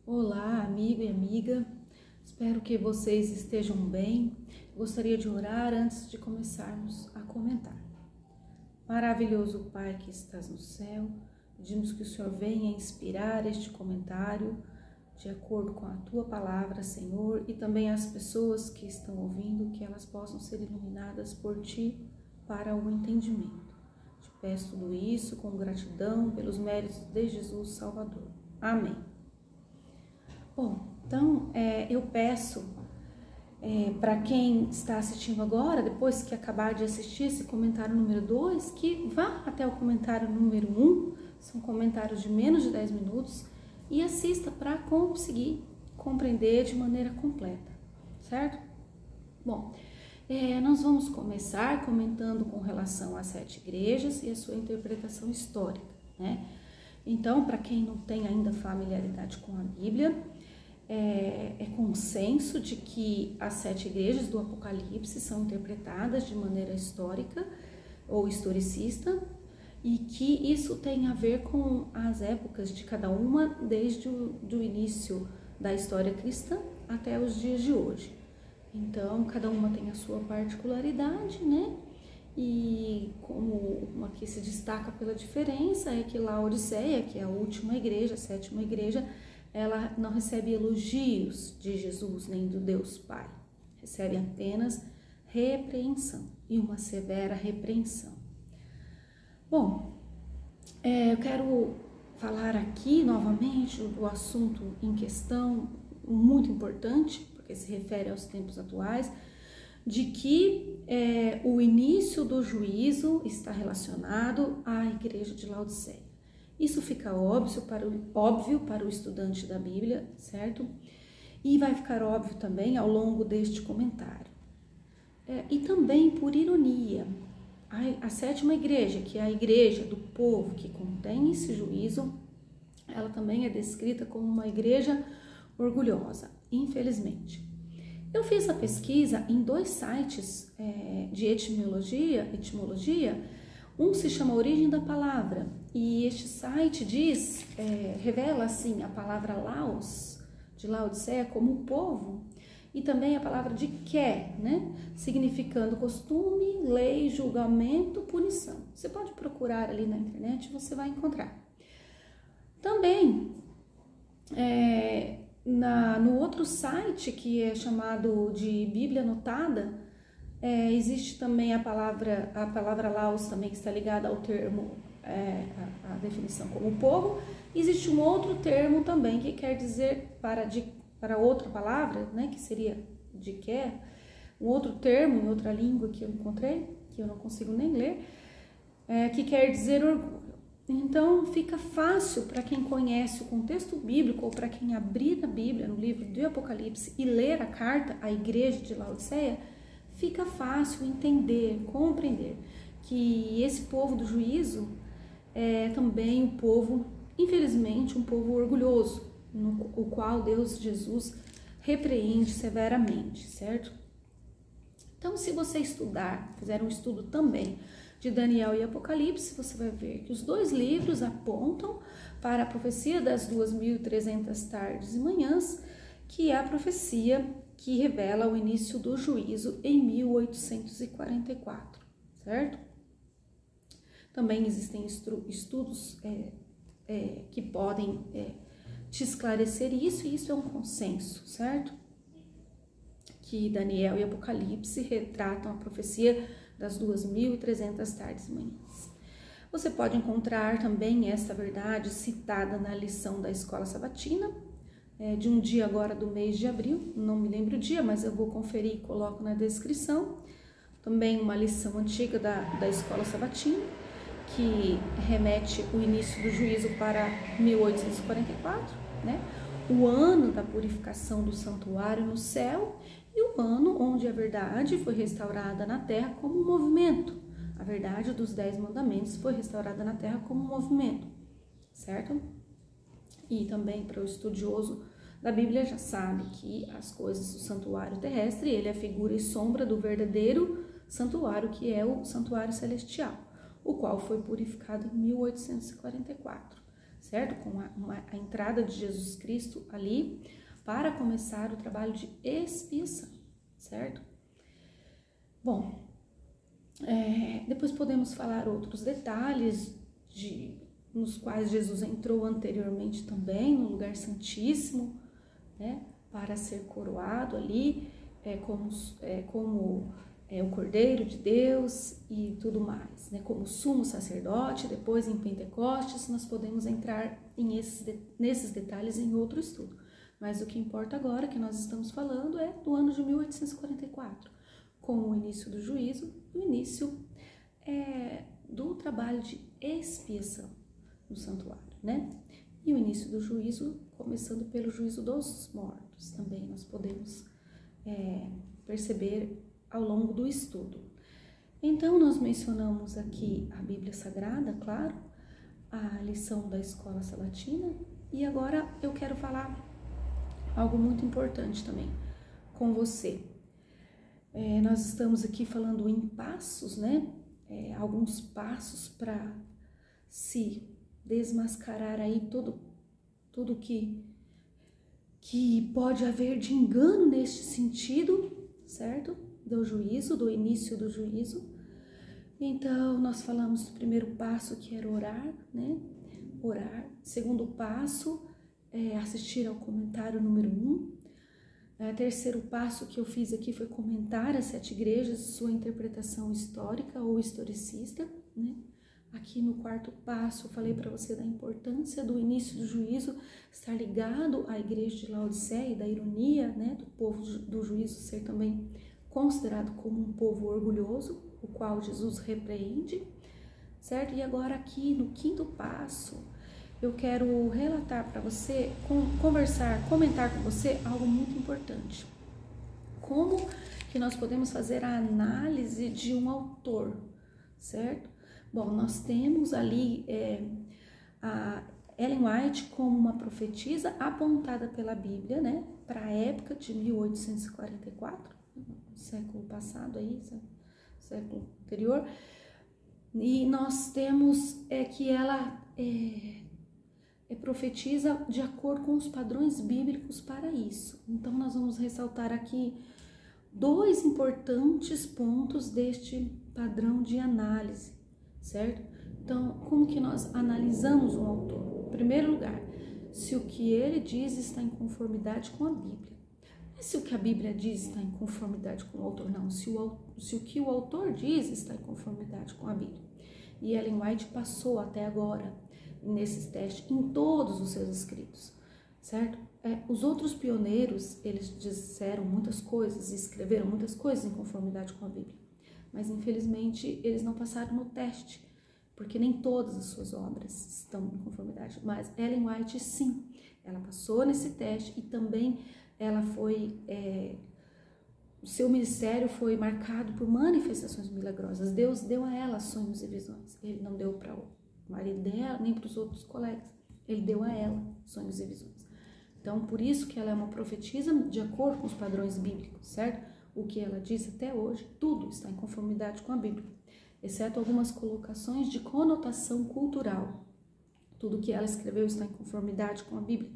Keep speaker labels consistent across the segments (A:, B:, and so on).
A: Olá, amigo e amiga, espero que vocês estejam bem. Gostaria de orar antes de começarmos a comentar. Maravilhoso Pai que estás no céu, pedimos que o Senhor venha inspirar este comentário de acordo com a Tua palavra, Senhor, e também as pessoas que estão ouvindo, que elas possam ser iluminadas por Ti para o entendimento. Te peço tudo isso com gratidão pelos méritos de Jesus Salvador. Amém. Bom, então eu peço para quem está assistindo agora, depois que acabar de assistir esse comentário número 2, que vá até o comentário número 1, são comentários de menos de 10 minutos, e assista para conseguir compreender de maneira completa, certo? Bom, nós vamos começar comentando com relação às 7 igrejas e a sua interpretação histórica, né? Então, para quem não tem ainda familiaridade com a Bíblia, é consenso de que as 7 igrejas do Apocalipse são interpretadas de maneira histórica ou historicista e que isso tem a ver com as épocas de cada uma desde o início da história cristã até os dias de hoje. Então, cada uma tem a sua particularidade, né? E como uma que se destaca pela diferença é que Laodiceia, que é a última igreja, a 7ª igreja, ela não recebe elogios de Jesus nem do Deus Pai, recebe apenas repreensão e uma severa repreensão. Bom, eu quero falar aqui novamente do assunto em questão, muito importante, porque se refere aos tempos atuais, de que o início do juízo está relacionado à igreja de Laodiceia. Isso fica óbvio para o estudante da Bíblia, certo? E vai ficar óbvio também ao longo deste comentário. E também, por ironia, a 7ª igreja, que é a igreja do povo que contém esse juízo, ela também é descrita como uma igreja orgulhosa, infelizmente. Eu fiz a pesquisa em 2 sites de etimologia. Um se chama Origem da Palavra, e este site revela assim a palavra Laos, de Laodiceia, como povo, e também a palavra de Ké, né? Significando costume, lei, julgamento, punição. Você pode procurar ali na internet, você vai encontrar. Também, no outro site, que é chamado de Bíblia Anotada, existe também a palavra Laos também, que está ligada ao termo, a definição como povo. Existe um outro termo também que quer dizer para outra palavra, né, que seria de que, um outro termo em outra língua que eu encontrei, que eu não consigo nem ler, que quer dizer orgulho. Então fica fácil para quem conhece o contexto bíblico ou para quem abrir a Bíblia no livro do Apocalipse e ler a carta à igreja de Laodiceia, fica fácil entender, compreender que esse povo do juízo é também um povo, infelizmente, um povo orgulhoso, o qual Deus Jesus repreende severamente, certo? Então, se você fizer um estudo também de Daniel e Apocalipse, você vai ver que os 2 livros apontam para a profecia das 2.300 tardes e manhãs, que é a profecia que revela o início do juízo em 1844, certo? Também existem estudos que podem te esclarecer isso, e isso é um consenso, certo? Que Daniel e Apocalipse retratam a profecia das 2.300 tardes e manhãs. Você pode encontrar também essa verdade citada na lição da escola sabatina, de um dia agora do mês de abril, não me lembro o dia, mas eu vou conferir e coloco na descrição. Também uma lição antiga da escola sabatina, que remete o início do juízo para 1844, né? O ano da purificação do santuário no céu e o ano onde a verdade foi restaurada na terra como um movimento. A verdade dos 10 mandamentos foi restaurada na terra como um movimento, certo? E também para o estudioso da Bíblia já sabe que as coisas do santuário terrestre, ele é figura e sombra do verdadeiro santuário, que é o santuário celestial, o qual foi purificado em 1844, certo? Com a entrada de Jesus Cristo ali para começar o trabalho de expiação, certo? Bom, depois podemos falar outros detalhes nos quais Jesus entrou anteriormente também no lugar santíssimo, né, para ser coroado ali, como o Cordeiro de Deus e tudo mais, né, como sumo sacerdote. Depois em Pentecostes nós podemos entrar nesses detalhes em outro estudo, mas o que importa agora, que nós estamos falando, é do ano de 1844, com o início do juízo, o início do trabalho de expiação no santuário, né? E o início do juízo, começando pelo juízo dos mortos, também nós podemos perceber ao longo do estudo. Então, nós mencionamos aqui a Bíblia Sagrada, claro, a lição da escola sabatina, e agora eu quero falar algo muito importante também com você. Nós estamos aqui falando em passos, né? Alguns passos para se desmascarar aí tudo que pode haver de engano neste sentido, certo? Do juízo, do início do juízo. Então, nós falamos do primeiro passo, que era orar, né? Orar. Segundo passo, assistir ao comentário número 1. Terceiro passo que eu fiz aqui foi comentar as 7 igrejas, sua interpretação histórica ou historicista, né? Aqui no quarto passo eu falei para você da importância do início do juízo estar ligado à igreja de Laodiceia e da ironia, né, do povo do juízo ser também considerado como um povo orgulhoso, o qual Jesus repreende, certo? E agora aqui no quinto passo eu quero relatar para você, comentar com você algo muito importante. Como que nós podemos fazer a análise de um autor, certo? Bom, nós temos ali a Ellen White como uma profetisa apontada pela Bíblia, né? Para a época de 1844, século passado aí, século anterior. E nós temos que ela profetiza de acordo com os padrões bíblicos para isso. Então, nós vamos ressaltar aqui 2 importantes pontos deste padrão de análise, certo? Então, como que nós analisamos um autor? Em primeiro lugar, se o que ele diz está em conformidade com a Bíblia. Não é se o que a Bíblia diz está em conformidade com o autor, não. Se o que o autor diz está em conformidade com a Bíblia. E Ellen White passou até agora nesses testes em todos os seus escritos, certo? Os outros pioneiros, eles disseram muitas coisas, escreveram muitas coisas em conformidade com a Bíblia, mas infelizmente eles não passaram no teste, porque nem todas as suas obras estão em conformidade. Mas Ellen White, sim, ela passou nesse teste e também ela foi... o seu ministério foi marcado por manifestações milagrosas. Deus deu a ela sonhos e visões. Ele não deu para o marido dela, nem para os outros colegas. Ele deu a ela sonhos e visões. Então, por isso que ela é uma profetisa de acordo com os padrões bíblicos, certo? O que ela diz até hoje, tudo está em conformidade com a Bíblia, exceto algumas colocações de conotação cultural. Tudo que ela escreveu está em conformidade com a Bíblia.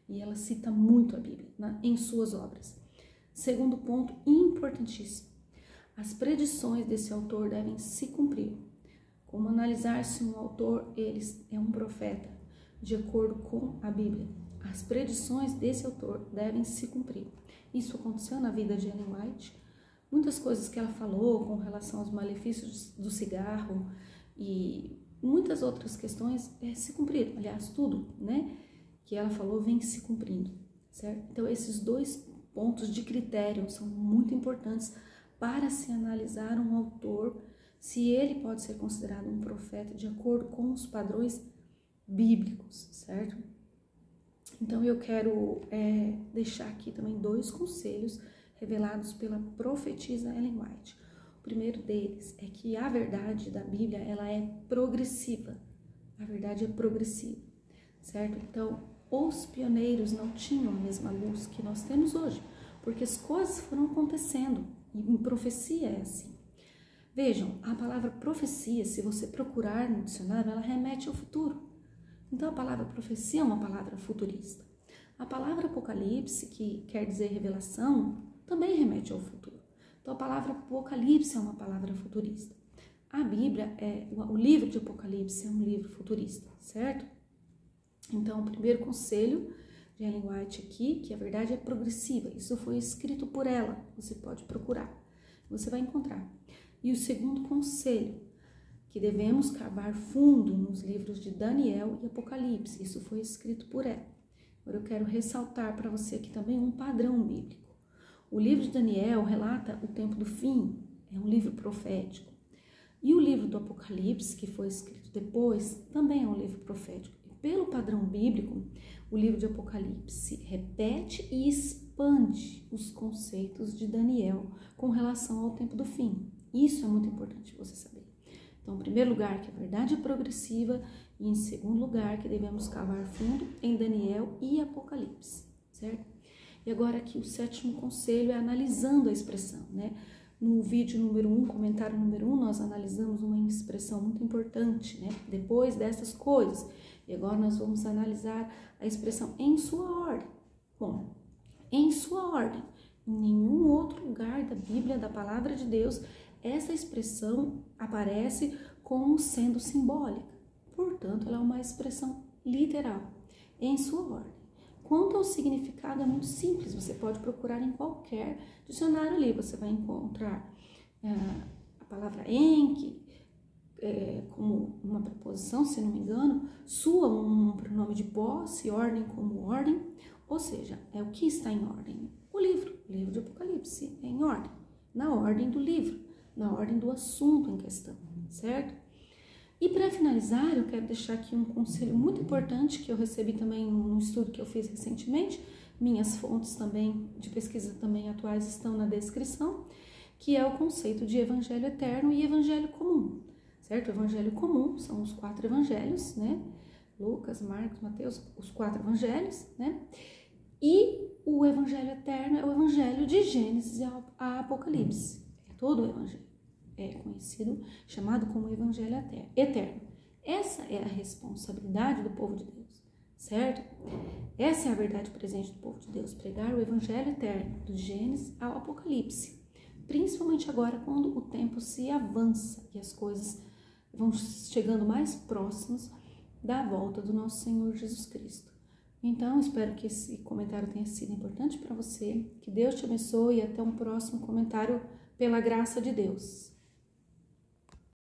A: E ela cita muito a Bíblia, né, em suas obras. Segundo ponto importantíssimo, as predições desse autor devem se cumprir. Como analisar se um autor é um profeta de acordo com a Bíblia? As predições desse autor devem se cumprir. Isso aconteceu na vida de Ellen White. Muitas coisas que ela falou com relação aos malefícios do cigarro e muitas outras questões se cumpriram. Aliás, tudo, né, que ela falou vem se cumprindo, certo? Então, esses 2 pontos de critério são muito importantes para se analisar um autor, se ele pode ser considerado um profeta de acordo com os padrões bíblicos, certo? Então, eu quero deixar aqui também 2 conselhos revelados pela profetisa Ellen White. O primeiro deles é que a verdade da Bíblia, ela é progressiva. A verdade é progressiva, certo? Então, os pioneiros não tinham a mesma luz que nós temos hoje, porque as coisas foram acontecendo, e em profecia é assim. Vejam, a palavra profecia, se você procurar no dicionário, ela remete ao futuro. Então a palavra profecia é uma palavra futurista. A palavra apocalipse, que quer dizer revelação, também remete ao futuro. Então a palavra apocalipse é uma palavra futurista. A Bíblia, o livro de Apocalipse é um livro futurista, certo? Então o primeiro conselho de Ellen White aqui, que a verdade é progressiva, isso foi escrito por ela, você pode procurar, você vai encontrar. E o segundo conselho, que devemos cavar fundo nos livros de Daniel e Apocalipse, isso foi escrito por ela. Agora eu quero ressaltar para você aqui também um padrão bíblico. O livro de Daniel relata o tempo do fim, é um livro profético. E o livro do Apocalipse, que foi escrito depois, também é um livro profético. E pelo padrão bíblico, o livro de Apocalipse repete e expande os conceitos de Daniel com relação ao tempo do fim. Isso é muito importante você saber. Então, em primeiro lugar, que a verdade é progressiva, e em segundo lugar, que devemos cavar fundo em Daniel e Apocalipse, certo? E agora aqui o sétimo conselho é analisando a expressão, né? No vídeo número 1, comentário número 1, nós analisamos uma expressão muito importante, né? Depois dessas coisas. E agora nós vamos analisar a expressão em sua ordem. Bom, em sua ordem. Em nenhum outro lugar da Bíblia, da Palavra de Deus, essa expressão aparece como sendo simbólica. Portanto, ela é uma expressão literal, em sua ordem. Quanto ao significado, é muito simples, você pode procurar em qualquer dicionário ali, você vai encontrar a palavra em, que como uma preposição, se não me engano, sua, um pronome de posse, ordem como ordem, ou seja, é o que está em ordem. O livro de Apocalipse é em ordem, na ordem do livro, na ordem do assunto em questão, certo? E para finalizar, eu quero deixar aqui um conselho muito importante que eu recebi também num estudo que eu fiz recentemente. Minhas fontes também de pesquisa também atuais estão na descrição, que é o conceito de evangelho eterno e evangelho comum, certo? O evangelho comum são os 4 evangelhos, né? Lucas, Marcos, Mateus, os 4 evangelhos, né? E o evangelho eterno é o evangelho de Gênesis a Apocalipse, é todo o evangelho. É conhecido, chamado como evangelho eterno. Essa é a responsabilidade do povo de Deus, certo? Essa é a verdade presente do povo de Deus, pregar o evangelho eterno, do Gênesis ao Apocalipse, principalmente agora quando o tempo se avança e as coisas vão chegando mais próximas da volta do nosso Senhor Jesus Cristo. Então, espero que esse comentário tenha sido importante para você, que Deus te abençoe e até um próximo comentário pela graça de Deus.